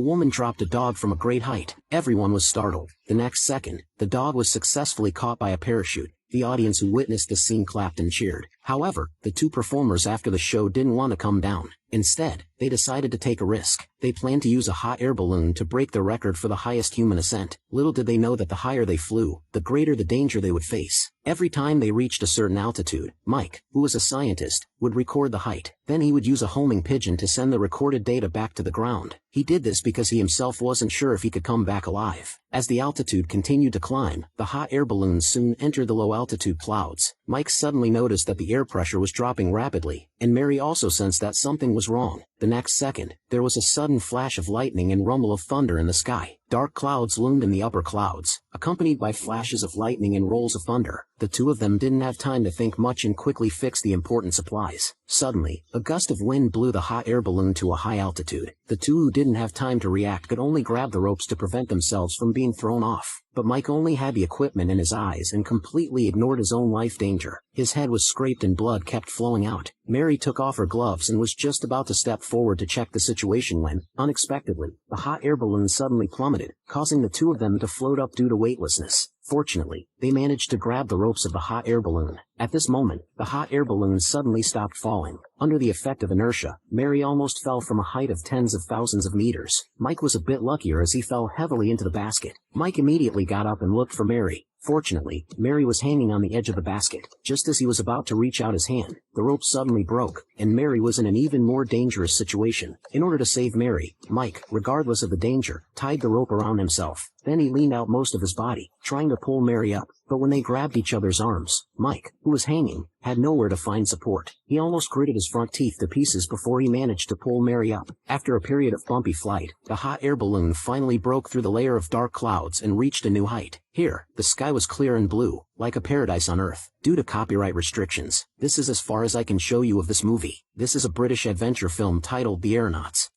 A woman dropped a dog from a great height. Everyone was startled. The next second, the dog was successfully caught by a parachute. The audience who witnessed the scene clapped and cheered. However, the two performers after the show didn't want to come down. Instead, they decided to take a risk. They planned to use a hot air balloon to break the record for the highest human ascent. Little did they know that the higher they flew, the greater the danger they would face. Every time they reached a certain altitude, Mike, who was a scientist, would record the height. Then he would use a homing pigeon to send the recorded data back to the ground. He did this because he himself wasn't sure if he could come back alive. As the altitude continued to climb, the hot air balloon soon entered the low-altitude clouds. Mike suddenly noticed that the air pressure was dropping rapidly, and Mary also sensed that something was wrong. The next second, there was a sudden flash of lightning and rumble of thunder in the sky. Dark clouds loomed in the upper clouds, accompanied by flashes of lightning and rolls of thunder. The two of them didn't have time to think much and quickly fixed the important supplies. Suddenly, a gust of wind blew the hot air balloon to a high altitude. The two who didn't have time to react could only grab the ropes to prevent themselves from being thrown off. But Mike only had the equipment in his eyes and completely ignored his own life danger. His head was scraped and blood kept flowing out. Mary took off her gloves and was just about to step forward to check the situation when, unexpectedly, the hot air balloon suddenly plummeted, causing the two of them to float up due to weightlessness. Fortunately, they managed to grab the ropes of the hot air balloon. At this moment, the hot air balloon suddenly stopped falling. Under the effect of inertia, Mary almost fell from a height of tens of thousands of meters. Mike was a bit luckier as he fell heavily into the basket. Mike immediately got up and looked for Mary. Fortunately, Mary was hanging on the edge of the basket. Just as he was about to reach out his hand, the rope suddenly broke, and Mary was in an even more dangerous situation. In order to save Mary, Mike, regardless of the danger, tied the rope around himself. Then he leaned out most of his body, trying to pull Mary up. But when they grabbed each other's arms, Mike, who was hanging, had nowhere to find support. He almost gritted his front teeth to pieces before he managed to pull Mary up. After a period of bumpy flight, the hot air balloon finally broke through the layer of dark clouds and reached a new height. Here, the sky was clear and blue, like a paradise on Earth. Due to copyright restrictions, this is as far as I can show you of this movie. This is a British adventure film titled The Aeronauts.